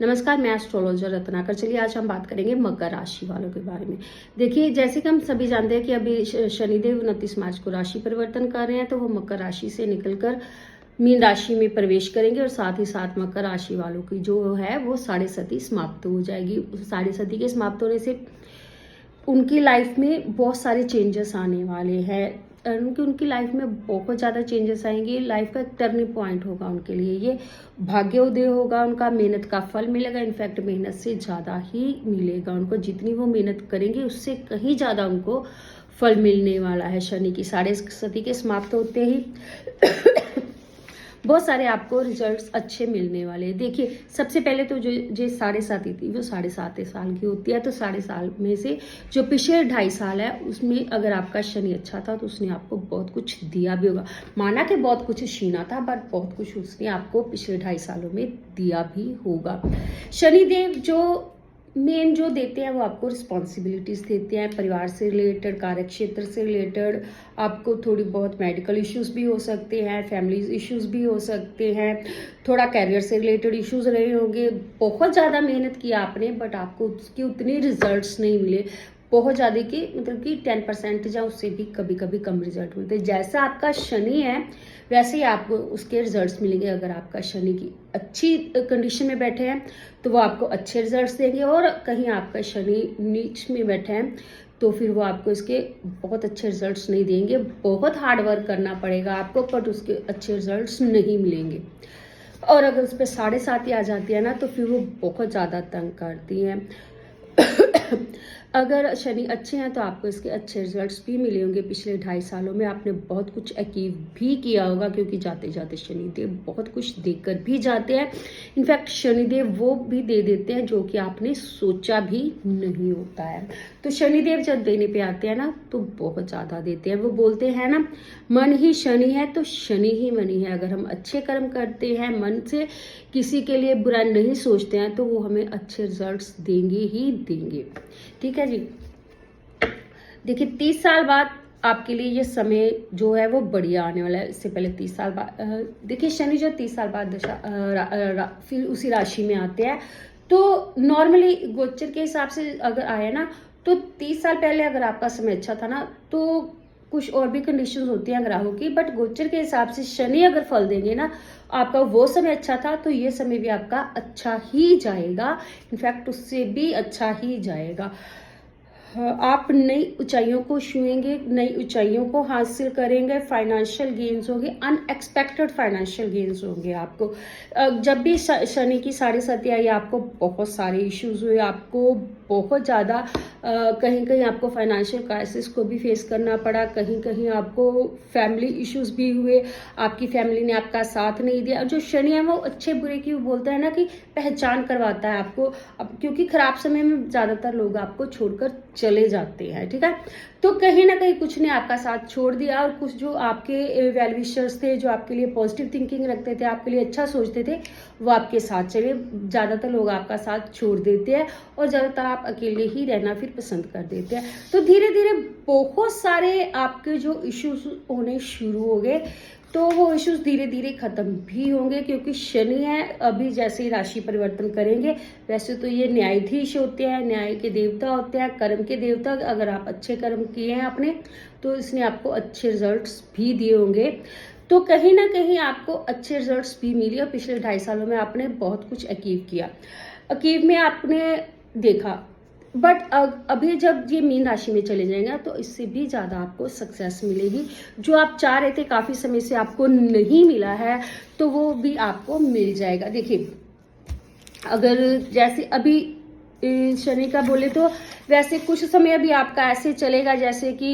नमस्कार, मैं एस्ट्रोलॉजर रत्नाकर। चलिए आज हम बात करेंगे मकर राशि वालों के बारे में। देखिए, जैसे कि हम सभी जानते हैं कि अभी शनिदेव 29 मार्च को राशि परिवर्तन कर रहे हैं, तो वो मकर राशि से निकलकर मीन राशि में प्रवेश करेंगे और साथ ही साथ मकर राशि वालों की जो है वो साढ़े सती समाप्त हो जाएगी। साढ़े सती के समाप्त होने से उनकी लाइफ में बहुत सारे चेंजेस आने वाले हैं। उनकी लाइफ में बहुत ज़्यादा चेंजेस आएंगे। लाइफ का एक टर्निंग पॉइंट होगा उनके लिए। ये भाग्योदय होगा, उनका मेहनत का फल मिलेगा। इनफैक्ट मेहनत से ज़्यादा ही मिलेगा उनको। जितनी वो मेहनत करेंगे उससे कहीं ज़्यादा उनको फल मिलने वाला है। शनि की साढ़े सती के समाप्त होते ही बहुत सारे आपको रिजल्ट्स अच्छे मिलने वाले हैं। देखिए, सबसे पहले तो जो साढ़े साती थी वो 7.5 साल की होती है। तो 7.5 साल में से जो पिछले 2.5 साल है उसमें अगर आपका शनि अच्छा था तो उसने आपको बहुत कुछ दिया भी होगा। माना कि बहुत कुछ छीना था, बट बहुत कुछ उसने आपको पिछले 2.5 सालों में दिया भी होगा। शनिदेव जो मेन जो देते हैं वो आपको रिस्पॉन्सिबिलिटीज़ देते हैं, परिवार से रिलेटेड, कार्य क्षेत्र से रिलेटेड। आपको थोड़ी बहुत मेडिकल इश्यूज भी हो सकते हैं, फैमिली इश्यूज भी हो सकते हैं, थोड़ा कैरियर से रिलेटेड इश्यूज रहे होंगे। बहुत ज़्यादा मेहनत की आपने, बट आपको उसके उतने रिजल्ट्स नहीं मिले। बहुत ज़्यादा की मतलब कि 10% या उससे भी कभी कभी कम रिजल्ट मिलते हैं। जैसा आपका शनि है वैसे ही आपको उसके रिजल्ट्स मिलेंगे। अगर आपका शनि की अच्छी कंडीशन में बैठे हैं तो वो आपको अच्छे रिजल्ट्स देंगे, और कहीं आपका शनि नीच में बैठे हैं तो फिर वो आपको इसके बहुत अच्छे रिजल्ट्स नहीं देंगे। बहुत हार्ड वर्क करना पड़ेगा आपको, बट उसके अच्छे रिजल्ट्स नहीं मिलेंगे। और अगर उस पर 7.5 आ जाती है ना तो फिर वो बहुत ज़्यादा तंग करती हैं। अगर शनि अच्छे हैं तो आपको इसके अच्छे रिजल्ट्स भी मिले होंगे। पिछले 2.5 सालों में आपने बहुत कुछ अचीव भी किया होगा, क्योंकि जाते जाते शनिदेव बहुत कुछ देकर भी जाते हैं। इनफैक्ट शनिदेव वो भी दे देते हैं जो कि आपने सोचा भी नहीं होता है। तो शनिदेव जब देने पे आते हैं ना तो बहुत ज़्यादा देते हैं। वो बोलते हैं ना, मन ही शनि है तो शनि ही मनी है। अगर हम अच्छे कर्म करते हैं, मन से किसी के लिए बुरा नहीं सोचते हैं, तो वो हमें अच्छे रिजल्ट्स देंगे ही देंगे। ठीक है जी। देखिए, 30 साल बाद आपके लिए ये समय जो है वो बढ़िया आने वाला है। इससे पहले 30 साल बाद देखिए, शनि जो 30 साल बाद फिर उसी राशि में आते हैं, तो नॉर्मली गोचर के हिसाब से अगर आए ना तो 30 साल पहले अगर आपका समय अच्छा था ना तो कुछ और भी कंडीशंस होती हैं ग्रहों की, बट गोचर के हिसाब से शनि अगर फल देंगे ना, आपका वो समय अच्छा था तो ये समय भी आपका अच्छा ही जाएगा। इनफैक्ट उससे भी अच्छा ही जाएगा। आप नई ऊंचाइयों को छुएंगे, नई ऊंचाइयों को हासिल करेंगे। फाइनेंशियल गेन्स होंगे, अनएक्सपेक्टेड फाइनेंशियल गेन्स होंगे आपको। जब भी शनि की 7.5 आई, आपको बहुत सारे इश्यूज हुए, आपको बहुत ज़्यादा कहीं कहीं आपको फाइनेंशियल क्राइसिस को भी फेस करना पड़ा, कहीं कहीं आपको फैमिली इश्यूज भी हुए, आपकी फैमिली ने आपका साथ नहीं दिया। जो शनि है वो अच्छे बुरे की बोलता है ना कि पहचान करवाता है आपको। अब क्योंकि खराब समय में ज़्यादातर लोग आपको छोड़कर चले जाते हैं, ठीक है। तो कहीं ना कहीं कुछ ने आपका साथ छोड़ दिया, और कुछ जो आपके वेल विशर्स थे, जो आपके लिए पॉजिटिव थिंकिंग रखते थे, आपके लिए अच्छा सोचते थे, वो आपके साथ चले। ज़्यादातर लोग आपका साथ छोड़ देते हैं और ज़्यादातर आप अकेले ही रहना फिर पसंद कर देते हैं। तो धीरे धीरे बहुत सारे आपके जो इश्यूज होने शुरू हो गए, तो वो इश्यूज धीरे धीरे खत्म भी होंगे, क्योंकि शनि है अभी जैसे ही राशि परिवर्तन करेंगे। वैसे तो ये न्यायाधीश होते हैं, न्याय के देवता होते हैं, कर्म के देवता। अगर आप अच्छे कर्म किए हैं अपने तो इसने आपको अच्छे रिजल्ट्स भी दिए होंगे। तो कहीं ना कहीं आपको अच्छे रिजल्ट्स भी मिले, और पिछले 2.5 सालों में आपने बहुत कुछ अचीव किया। अचीव में आपने देखा, बट अभी जब ये मीन राशि में चले जाएंगे तो इससे भी ज़्यादा आपको सक्सेस मिलेगी। जो आप चाह रहे थे, काफ़ी समय से आपको नहीं मिला है, तो वो भी आपको मिल जाएगा। देखिए, अगर जैसे अभी शनि का बोले तो वैसे कुछ समय अभी आपका ऐसे चलेगा जैसे कि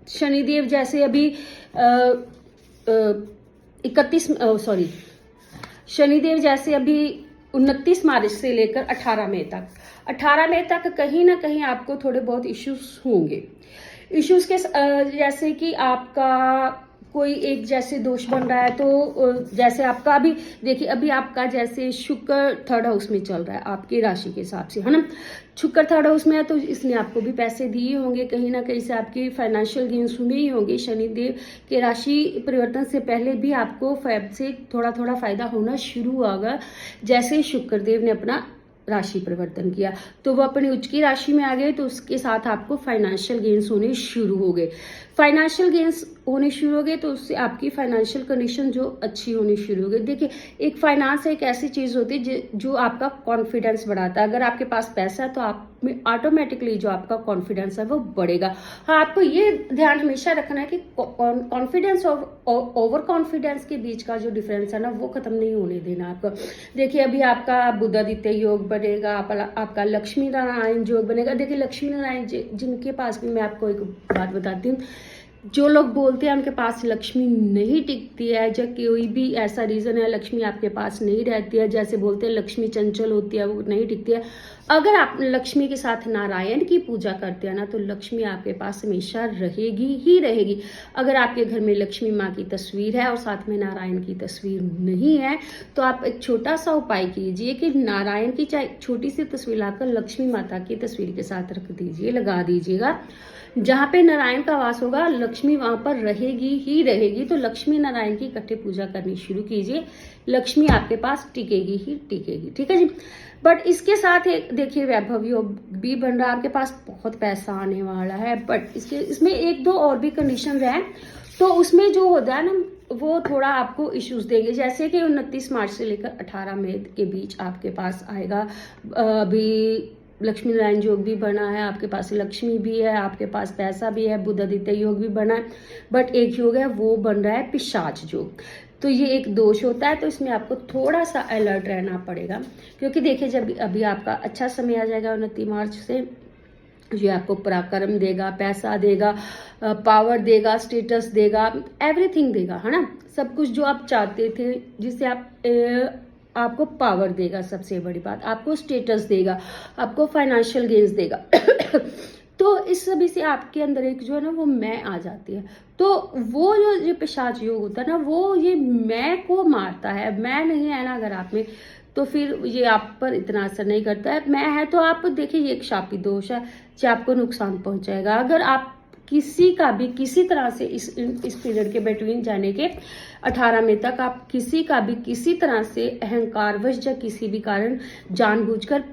शनिदेव जैसे अभी 31 सॉरी शनिदेव जैसे अभी 29 मार्च से लेकर 18 मई तक कहीं ना कहीं आपको थोड़े बहुत इश्यूज होंगे। इश्यूज के जैसे कि आपका कोई एक जैसे दोष बन रहा है, तो जैसे आपका अभी देखिए, अभी आपका जैसे शुक्र थर्ड हाउस में चल रहा है आपकी राशि के हिसाब से, है ना। शुक्र थर्ड हाउस में है तो इसने आपको भी पैसे दिए होंगे, कहीं ना कहीं से आपकी फाइनेंशियल गेन्स हुए ही होंगे। शनिदेव के राशि परिवर्तन से पहले भी आपको फेब से थोड़ा थोड़ा फायदा होना शुरू होगा। जैसे शुक्र देव ने अपना राशि परिवर्तन किया तो वो अपनी उच्च की राशि में आ गए, तो उसके साथ आपको फाइनेंशियल गेन्स होने शुरू हो गए। फाइनेंशियल गेन्स होने शुरू हो गए तो उससे आपकी फाइनेंशियल कंडीशन जो अच्छी होनी शुरू हो गई। देखिए, एक फाइनेंस एक ऐसी चीज होती है जो आपका कॉन्फिडेंस बढ़ाता है। अगर आपके पास पैसा है तो आप में ऑटोमेटिकली जो आपका कॉन्फिडेंस है वो बढ़ेगा। हाँ, आपको ये ध्यान हमेशा रखना है कि कॉन्फिडेंस और ओवर कॉन्फिडेंस के बीच का जो डिफरेंस है ना, वो खत्म नहीं होने देना आपको। देखिए, अभी आपका बुधादित्य योग बनेगा, आपका लक्ष्मी नारायण योग बनेगा। देखिए, लक्ष्मी नारायण जिनके पास भी, मैं आपको एक बात बताती हूँ, जो लोग बोलते हैं उनके पास लक्ष्मी नहीं टिकती है, जब कोई भी ऐसा रीजन है लक्ष्मी आपके पास नहीं रहती है, जैसे बोलते हैं लक्ष्मी चंचल होती है, वो नहीं टिकती है। अगर आप लक्ष्मी के साथ नारायण की पूजा करते हैं ना, तो लक्ष्मी आपके पास हमेशा रहेगी ही रहेगी। अगर आपके घर में लक्ष्मी माँ की तस्वीर है और साथ में नारायण की तस्वीर नहीं है, तो आप एक छोटा सा उपाय कीजिए कि नारायण की चाहे छोटी सी तस्वीर लाकर लक्ष्मी माता की तस्वीर के साथ रख दीजिए, लगा दीजिएगा। जहाँ पे नारायण का वास होगा लक्ष्मी वहां पर रहेगी ही रहेगी। तो लक्ष्मी नारायण की इकट्ठे पूजा करनी शुरू कीजिए, लक्ष्मी आपके पास टिकेगी ही टिकेगी। ठीक है जी। बट इसके साथ एक देखिए, वैभव योग भी बन रहा है, आपके पास बहुत पैसा आने वाला है। बट इसमें एक दो और भी कंडीशन है, तो उसमें जो होता है ना, वो थोड़ा आपको इश्यूज देंगे। जैसे कि 29 मार्च से लेकर 18 मई के बीच आपके पास आएगा। अभी लक्ष्मी नारायण योग भी बना है, आपके पास लक्ष्मी भी है, आपके पास पैसा भी है, बुधादित्य योग भी बना है। बट एक योग है वो बन रहा है पिशाच योग। तो ये एक दोष होता है, तो इसमें आपको थोड़ा सा अलर्ट रहना पड़ेगा। क्योंकि देखिए, जब अभी आपका अच्छा समय आ जाएगा 29 मार्च से, ये आपको पराक्रम देगा, पैसा देगा, पावर देगा, स्टेटस देगा, एवरीथिंग देगा, है ना। सब कुछ जो आप चाहते थे, जिससे आपको पावर देगा, सबसे बड़ी बात आपको स्टेटस देगा, आपको फाइनेंशियल गेन्स देगा। तो इस सभी से आपके अंदर एक जो है ना वो मैं आ जाती है। तो वो जो पिशाच योग होता है ना, वो ये मैं को मारता है। मैं नहीं है ना अगर आप में, तो फिर ये आप पर इतना असर नहीं करता है। मैं है तो आप देखिए, ये एक शापी दोष है जो आपको नुकसान पहुंचाएगा। अगर आप किसी का भी किसी तरह से इस पीरियड के बिटवीन जाने के 18 मई तक आप किसी का भी किसी तरह से अहंकारवश या किसी भी कारण जानबूझकर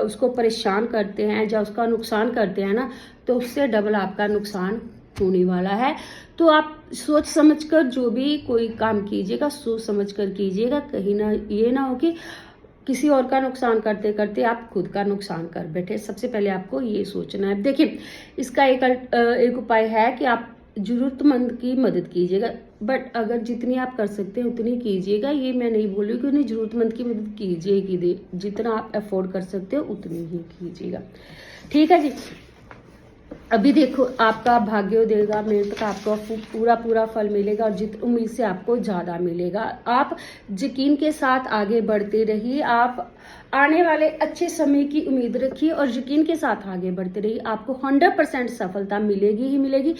उसको परेशान करते हैं या उसका नुकसान करते हैं ना, तो उससे डबल आपका नुकसान होने वाला है। तो आप सोच समझकर जो भी कोई काम कीजिएगा, सोच समझकर कीजिएगा। कहीं ना ये ना हो कि किसी और का नुकसान करते करते आप खुद का नुकसान कर बैठे। सबसे पहले आपको ये सोचना है। देखिए, इसका एक उपाय है कि आप जरूरतमंद की मदद कीजिएगा। बट अगर जितनी आप कर सकते हैं उतनी कीजिएगा। ये मैं नहीं बोल रही कि उन्हें जरूरतमंद की मदद कीजिए कि दे, जितना आप अफोर्ड कर सकते हो उतनी ही कीजिएगा। ठीक है जी। अभी देखो, आपका भाग्य देगा, मेहनत का आपको पूरा फल मिलेगा और जित उम्मीद से आपको ज़्यादा मिलेगा। आप यकीन के साथ आगे बढ़ते रहिए। आप आने वाले अच्छे समय की उम्मीद रखिए और यकीन के साथ आगे बढ़ते रहिए। आपको 100% सफलता मिलेगी ही मिलेगी।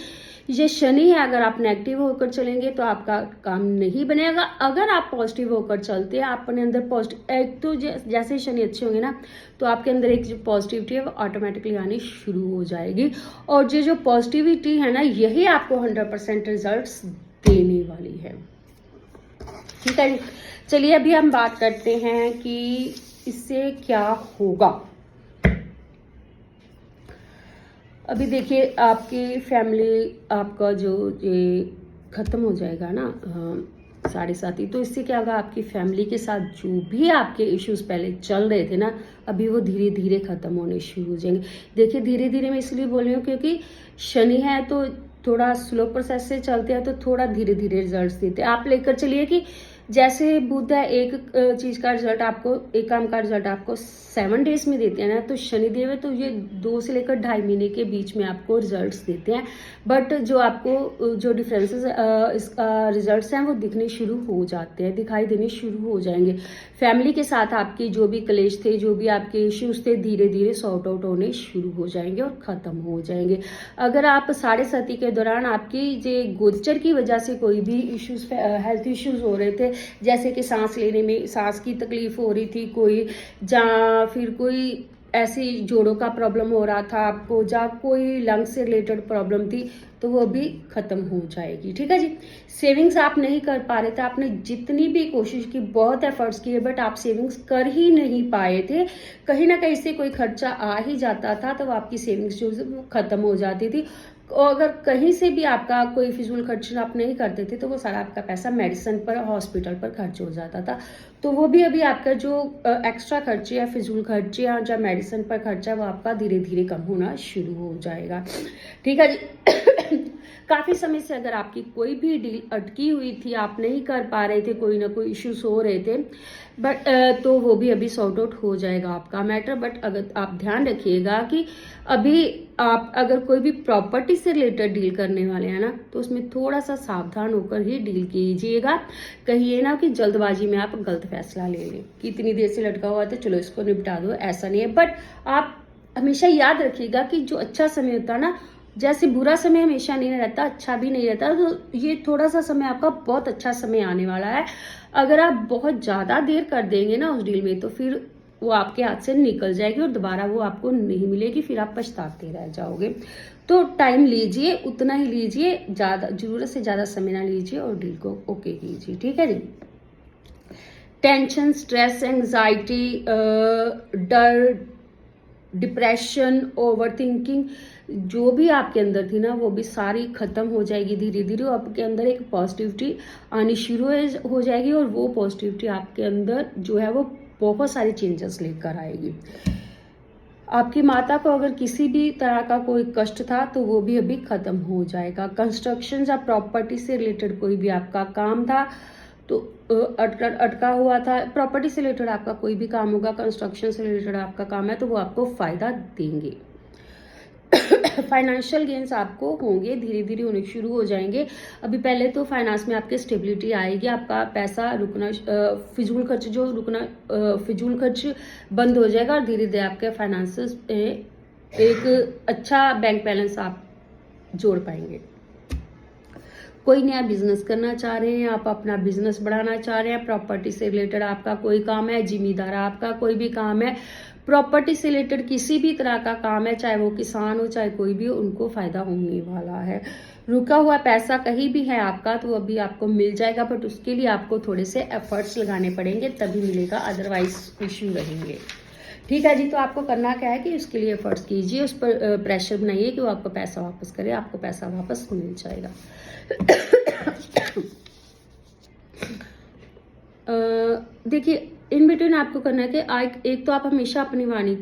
ये शनि है, अगर आप नेगेटिव होकर चलेंगे तो आपका काम नहीं बनेगा। अगर आप पॉजिटिव होकर चलते हैं, अपने अंदर पॉजिटिव, एक तो जैसे शनि अच्छे होंगे ना, तो आपके अंदर एक जो पॉजिटिविटी है वो ऑटोमेटिकली आनी शुरू हो जाएगी। और ये जो पॉजिटिविटी है ना, यही आपको 100% रिजल्ट्स देने वाली है। ठीक है, चलिए अभी हम बात करते हैं कि इससे क्या होगा। अभी देखिए, आपकी फैमिली, आपका जो ये खत्म हो जाएगा ना 7.5, तो इससे क्या होगा, आपकी फैमिली के साथ जो भी आपके इश्यूज पहले चल रहे थे ना, अभी वो धीरे धीरे खत्म होने शुरू हो जाएंगे। देखिए, धीरे धीरे मैं इसलिए बोल रही हूँ क्योंकि शनि है तो थोड़ा स्लो प्रोसेस से चलते हैं, तो थोड़ा धीरे धीरे रिजल्ट्स देते हैं। आप लेकर चलिए कि जैसे बुध है, एक चीज का रिजल्ट आपको, एक काम का रिजल्ट आपको 7 डेज में देते हैं ना, तो शनिदेव है तो ये 2 से लेकर 2.5 महीने के बीच में आपको रिजल्ट्स देते हैं। बट जो आपको जो डिफरेंसेस इसका रिजल्ट्स हैं वो दिखने शुरू हो जाते हैं, दिखाई देने शुरू हो जाएंगे। फैमिली के साथ आपकी जो भी क्लेश थे, जो भी आपके इश्यूज थे, धीरे धीरे सॉर्ट आउट होने शुरू हो जाएंगे और ख़त्म हो जाएंगे। अगर आप 7.5 के दौरान आपकी जो गोचर की वजह से कोई भी इश्यूज, हेल्थ इश्यूज हो रहे थे, जैसे कि सांस लेने में सांस की तकलीफ हो रही थी कोई, या फिर कोई ऐसी जोड़ों का प्रॉब्लम हो रहा था आपको, या कोई लंग से रिलेटेड प्रॉब्लम थी, तो वो भी खत्म हो जाएगी। ठीक है जी। सेविंग्स आप नहीं कर पा रहे थे, आपने जितनी भी कोशिश की, बहुत एफर्ट्स किए, बट आप सेविंग्स कर ही नहीं पाए थे। कहीं ना कहीं से कोई खर्चा आ ही जाता था, तो आपकी सेविंग्स जो वो खत्म हो जाती थी। और अगर कहीं से भी आपका कोई फिजूल खर्च आप नहीं करते थे, तो वो सारा आपका पैसा मेडिसिन पर, हॉस्पिटल पर खर्च हो जाता था। तो वो भी अभी आपका जो एक्स्ट्रा खर्चे या फिजूल खर्चे या जो मेडिसिन पर खर्चा, वो आपका धीरे धीरे कम होना शुरू हो जाएगा। ठीक है जी। काफ़ी समय से अगर आपकी कोई भी डील अटकी हुई थी, आप नहीं कर पा रहे थे, कोई ना कोई इश्यूज हो रहे थे, बट तो वो भी अभी सॉर्ट आउट हो जाएगा आपका मैटर। बट अगर आप ध्यान रखिएगा कि अभी आप अगर कोई भी प्रॉपर्टी से रिलेटेड डील करने वाले हैं ना, तो उसमें थोड़ा सा सावधान होकर ही डील कीजिएगा। कहिए ना कि जल्दबाजी में आप गलत फैसला ले लें कि इतनी देर से लटका हुआ था, चलो इसको निपटा दो, ऐसा नहीं है। बट आप हमेशा याद रखिएगा कि जो अच्छा समय होता है ना, जैसे बुरा समय हमेशा नहीं रहता, अच्छा भी नहीं रहता, तो ये थोड़ा सा समय आपका बहुत अच्छा समय आने वाला है। अगर आप बहुत ज़्यादा देर कर देंगे ना उस डील में, तो फिर वो आपके हाथ से निकल जाएगी और दोबारा वो आपको नहीं मिलेगी, फिर आप पछताते रह जाओगे। तो टाइम लीजिए, उतना ही लीजिए, ज़्यादा ज़रूरत से ज़्यादा समय ना लीजिए और डील को ओके कीजिए। ठीक है जी। टेंशन, स्ट्रेस, एंजाइटी, डर, डिप्रेशन, ओवर थिंकिंग जो भी आपके अंदर थी ना, वो भी सारी खत्म हो जाएगी धीरे धीरे। आपके अंदर एक पॉजिटिविटी आनी शुरू हो जाएगी, और वो पॉजिटिविटी आपके अंदर जो है वो बहुत सारे चेंजेस लेकर आएगी। आपकी माता को अगर किसी भी तरह का कोई कष्ट था, तो वो भी अभी खत्म हो जाएगा। कंस्ट्रक्शन या प्रॉपर्टी से रिलेटेड कोई भी आपका काम था, तो अटका हुआ था, प्रॉपर्टी से रिलेटेड आपका कोई भी काम होगा, कंस्ट्रक्शन से रिलेटेड आपका काम है, तो वो आपको फायदा देंगे। फाइनेंशियल गेन्स आपको होंगे, धीरे धीरे होने शुरू हो जाएंगे। अभी पहले तो फाइनेंस में आपके स्टेबिलिटी आएगी, आपका पैसा रुकना, फिजूल खर्च जो रुकना, फिजूल खर्च बंद हो जाएगा, और धीरे धीरे आपके फाइनेंसेस एक अच्छा बैंक बैलेंस आप जोड़ पाएंगे। कोई नया बिजनेस करना चाह रहे हैं, आप अपना बिजनेस बढ़ाना चाह रहे हैं, प्रॉपर्टी से रिलेटेड आपका कोई काम है, जिम्मेदार आपका कोई भी काम है, प्रॉपर्टी से रिलेटेड किसी भी तरह का काम है, चाहे वो किसान हो चाहे कोई भी हो, उनको फायदा होने वाला है। रुका हुआ पैसा कहीं भी है आपका, तो अभी आपको मिल जाएगा, बट उसके लिए आपको थोड़े से एफर्ट्स लगाने पड़ेंगे, तभी मिलेगा, अदरवाइज इश्यू रहेंगे। ठीक है जी। तो आपको करना क्या है कि उसके लिए एफर्ट्स कीजिए, उस पर प्रेशर बनाइए कि वो आपको पैसा वापस करे, आपको पैसा वापस मिल जाएगा। देखिए, इन बिटवीन आपको करना है कि एक तो आप हमेशा अपनी वाणी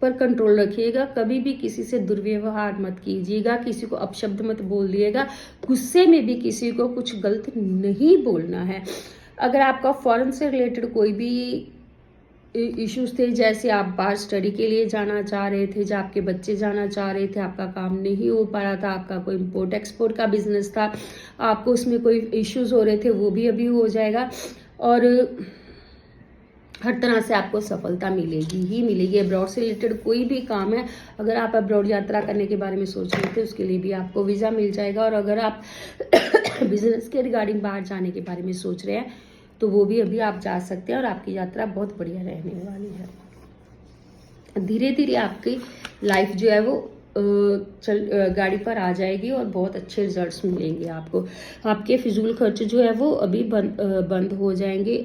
पर कंट्रोल रखिएगा, कभी भी किसी से दुर्व्यवहार मत कीजिएगा, किसी को अपशब्द मत बोल दिएगा, गुस्से में भी किसी को कुछ गलत नहीं बोलना है। अगर आपका फॉरेन से रिलेटेड कोई भी इश्यूज थे, जैसे आप बाहर स्टडी के लिए जाना चाह रहे थे, जब आपके बच्चे जाना चाह रहे थे, आपका काम नहीं हो पा रहा था, आपका कोई इम्पोर्ट एक्सपोर्ट का बिजनेस था, आपको उसमें कोई इश्यूज हो रहे थे, वो भी अभी हो जाएगा, और हर तरह से आपको सफलता मिलेगी ही मिलेगी। अब्रॉड से रिलेटेड कोई भी काम है, अगर आप अब्रॉड यात्रा करने के बारे में सोच रहे थे, उसके लिए भी आपको वीज़ा मिल जाएगा, और अगर आप बिजनेस के रिगार्डिंग बाहर जाने के बारे में सोच रहे हैं, तो वो भी अभी आप जा सकते हैं, और आपकी यात्रा बहुत बढ़िया रहने वाली है। धीरे धीरे आपकी लाइफ जो है वो गाड़ी पर आ जाएगी, और बहुत अच्छे रिजल्ट्स मिलेंगे आपको। आपके फिजूल खर्च जो है वो अभी बंद हो जाएंगे।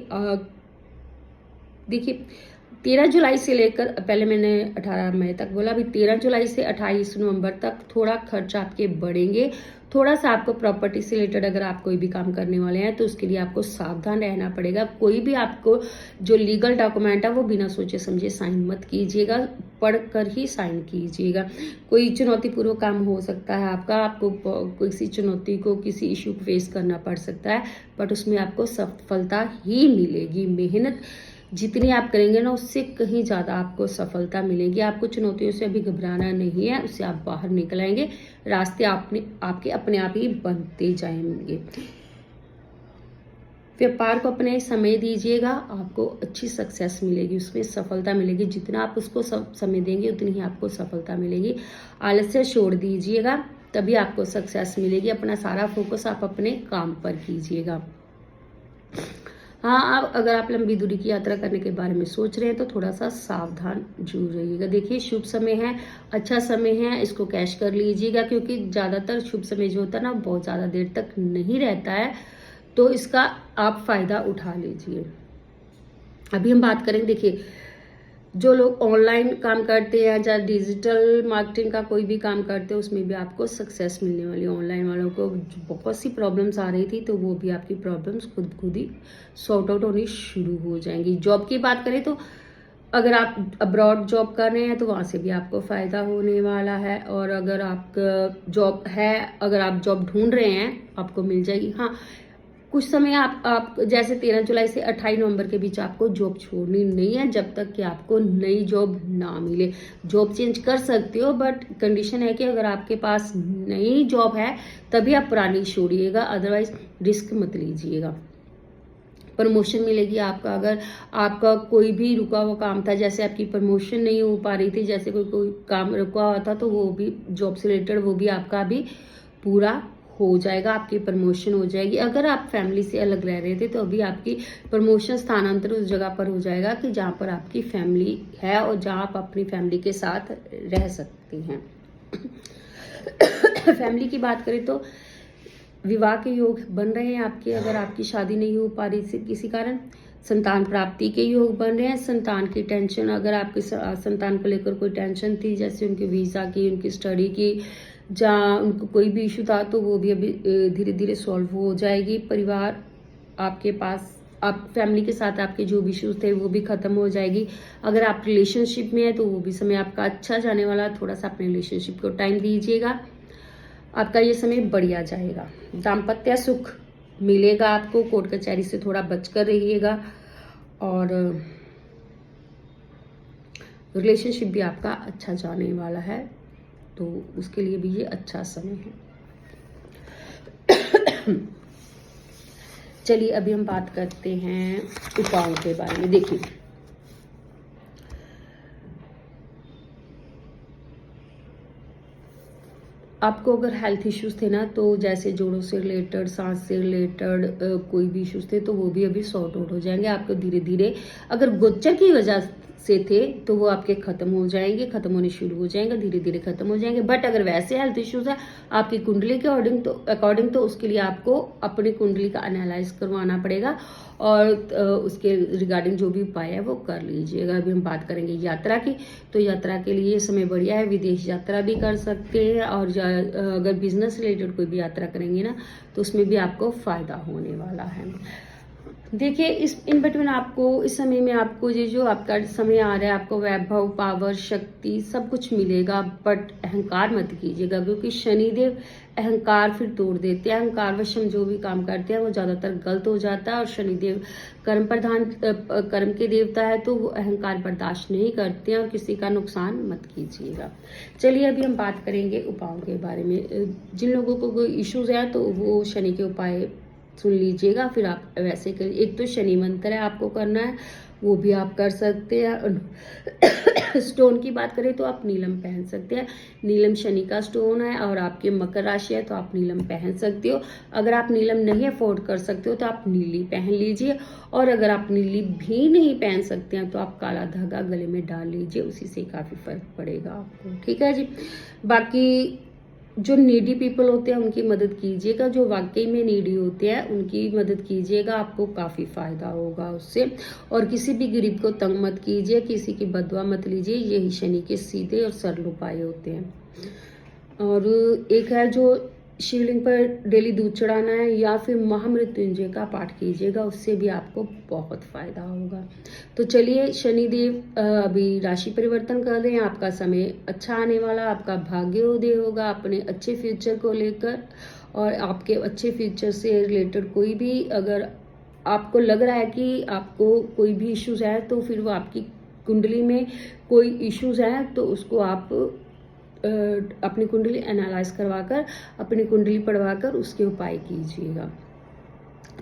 देखिए, 13 जुलाई से लेकर, पहले मैंने 18 मई तक बोला, अभी 13 जुलाई से 28 नवंबर तक थोड़ा खर्च आपके बढ़ेंगे, थोड़ा सा आपको प्रॉपर्टी से रिलेटेड अगर आप कोई भी काम करने वाले हैं तो उसके लिए आपको सावधान रहना पड़ेगा। कोई भी आपको जो लीगल डॉक्यूमेंट है वो बिना सोचे समझे साइन मत कीजिएगा, पढ़कर ही साइन कीजिएगा। कोई चुनौतीपूर्ण काम हो सकता है आपका, आपको किसी चुनौती को, किसी इशू को फेस करना पड़ सकता है, बट उसमें आपको सफलता ही मिलेगी। मेहनत जितनी आप करेंगे ना उससे कहीं ज़्यादा आपको सफलता मिलेगी। आपको चुनौतियों से अभी घबराना नहीं है, उससे आप बाहर निकल आएंगे, रास्ते आपके अपने आप ही बनते जाएंगे। व्यापार को अपने समय दीजिएगा, आपको अच्छी सक्सेस मिलेगी, उसमें सफलता मिलेगी। जितना आप उसको समय देंगे उतनी ही आपको सफलता मिलेगी। आलस्य छोड़ दीजिएगा, तभी आपको सक्सेस मिलेगी। अपना सारा फोकस आप अपने काम पर कीजिएगा। हाँ, आप अगर आप लंबी दूरी की यात्रा करने के बारे में सोच रहे हैं तो थोड़ा सा सावधान जरूर रहिएगा। देखिए, शुभ समय है, अच्छा समय है, इसको कैश कर लीजिएगा, क्योंकि ज़्यादातर शुभ समय जो होता है ना बहुत ज़्यादा देर तक नहीं रहता है, तो इसका आप फायदा उठा लीजिए। अभी हम बात करेंगे, देखिए जो लोग ऑनलाइन काम करते हैं या डिजिटल मार्केटिंग का कोई भी काम करते हैं उसमें भी आपको सक्सेस मिलने वाली है। ऑनलाइन वालों को बहुत सी प्रॉब्लम्स आ रही थी तो वो भी आपकी प्रॉब्लम्स खुद ही सॉर्ट आउट होनी शुरू हो जाएंगी। जॉब की बात करें तो अगर आप अब्रॉड जॉब कर रहे हैं तो वहाँ से भी आपको फ़ायदा होने वाला है, और अगर आपका जॉब है, अगर आप जॉब ढूंढ रहे हैं आपको मिल जाएगी। हाँ, कुछ समय आप जैसे 13 जुलाई से 28 नवंबर के बीच आपको जॉब छोड़नी नहीं है जब तक कि आपको नई जॉब ना मिले। जॉब चेंज कर सकते हो, बट कंडीशन है कि अगर आपके पास नई जॉब है तभी आप पुरानी छोड़िएगा, अदरवाइज रिस्क मत लीजिएगा। प्रमोशन मिलेगी आपका, अगर आपका कोई भी रुका हुआ काम था, जैसे आपकी प्रमोशन नहीं हो पा रही थी, जैसे कोई काम रुका हुआ था, तो वो भी जॉब से रिलेटेड वो भी आपका अभी पूरा हो जाएगा, आपकी प्रमोशन हो जाएगी। अगर आप फैमिली से अलग रह रहे थे तो अभी आपकी प्रमोशन स्थानांतर उस जगह पर हो जाएगा कि जहाँ पर आपकी फैमिली है और जहाँ आप अपनी फैमिली के साथ रह सकती हैं। फैमिली की बात करें तो विवाह के योग बन रहे हैं आपके, अगर आपकी शादी नहीं हो पा रही किसी कारण। संतान प्राप्ति के योग बन रहे हैं। संतान की टेंशन, अगर आपके संतान को लेकर कोई टेंशन थी, जैसे उनके वीज़ा की, उनकी स्टडी की, जहाँ उनको कोई भी इशू था, तो वो भी अभी धीरे धीरे सॉल्व हो जाएगी। परिवार आपके पास, आप फैमिली के साथ आपके जो भी इश्यूज थे वो भी खत्म हो जाएगी। अगर आप रिलेशनशिप में है तो वो भी समय आपका अच्छा जाने वाला, थोड़ा सा अपने रिलेशनशिप को टाइम दीजिएगा, आपका ये समय बढ़िया जाएगा। दाम्पत्य सुख मिलेगा आपको, कोर्ट कचहरी से थोड़ा बचकर रहिएगा, और रिलेशनशिप भी आपका अच्छा जाने वाला है, तो उसके लिए भी ये अच्छा समय है। चलिए अभी हम बात करते हैं उपायों के बारे में। देखिए, आपको अगर हेल्थ इश्यूज थे ना, तो जैसे जोड़ों से रिलेटेड, सांस से रिलेटेड कोई भी इश्यूज थे तो वो भी अभी सॉर्ट आउट हो जाएंगे आपको धीरे धीरे। अगर गोचर की वजह से थे तो वो आपके खत्म हो जाएंगे, खत्म होने शुरू हो जाएंगे, धीरे धीरे खत्म हो जाएंगे। बट अगर वैसे हेल्थ इश्यूज है आपकी कुंडली के अकॉर्डिंग तो उसके लिए आपको अपनी कुंडली का एनालाइज करवाना पड़ेगा, और उसके रिगार्डिंग जो भी उपाय है वो कर लीजिएगा। अभी हम बात करेंगे यात्रा की, तो यात्रा के लिए समय बढ़िया है, विदेश यात्रा भी कर सकते हैं, और अगर बिजनेस रिलेटेड कोई भी यात्रा करेंगे ना तो उसमें भी आपको फायदा होने वाला है। देखिए, इन बिटवीन आपको इस समय में आपको ये जो आपका समय आ रहा है, आपको वैभव, पावर, शक्ति सब कुछ मिलेगा, बट अहंकार मत कीजिएगा, क्योंकि शनिदेव अहंकार फिर तोड़ देते हैं। अहंकार वश हम जो भी काम करते हैं वो ज़्यादातर गलत हो जाता है, और शनिदेव कर्म प्रधान, कर्म के देवता है, तो वो अहंकार बर्दाश्त नहीं करते हैं, और किसी का नुकसान मत कीजिएगा। चलिए अभी हम बात करेंगे उपायों के बारे में। जिन लोगों को कोई इश्यूज है तो वो शनि के उपाय सुन लीजिएगा, फिर आप वैसे करिए। एक तो शनि मंत्र है आपको करना है, वो भी आप कर सकते हैं। स्टोन की बात करें तो आप नीलम पहन सकते हैं, नीलम शनि का स्टोन है, और आपके मकर राशि है तो आप नीलम पहन सकते हो। अगर आप नीलम नहीं अफोर्ड कर सकते हो तो आप नीली पहन लीजिए, और अगर आप नीली भी नहीं पहन सकते हैं तो आप काला धागा गले में डाल लीजिए, उसी से काफ़ी फर्क पड़ेगा आपको। ठीक है जी। बाकी जो नीडी पीपल होते हैं उनकी मदद कीजिएगा, जो वाकई में नीडी होते हैं उनकी मदद कीजिएगा, आपको काफ़ी फ़ायदा होगा उससे। और किसी भी गरीब को तंग मत कीजिए, किसी की बदवा मत लीजिए, यही शनि के सीधे और सरल उपाय होते हैं। और एक है जो शिवलिंग पर डेली दूध चढ़ाना है या फिर महामृत्युंजय का पाठ कीजिएगा, उससे भी आपको बहुत फायदा होगा। तो चलिए, शनिदेव अभी राशि परिवर्तन कर रहे हैं, आपका समय अच्छा आने वाला, आपका भाग्योदय होगा अपने अच्छे फ्यूचर को लेकर। और आपके अच्छे फ्यूचर से रिलेटेड कोई भी अगर आपको लग रहा है कि आपको कोई भी इश्यूज है, तो फिर वो आपकी कुंडली में कोई इश्यूज हैं तो उसको आप अपनी कुंडली एनालाइज करवाकर, अपनी कुंडली पढ़वाकर उसके उपाय कीजिएगा।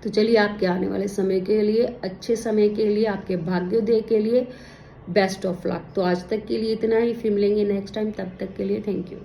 तो चलिए, आपके आने वाले समय के लिए, अच्छे समय के लिए, आपके भाग्योदय के लिए बेस्ट ऑफ लक। तो आज तक के लिए इतना ही, फिर मिलेंगे नेक्स्ट टाइम, तब तक के लिए थैंक यू।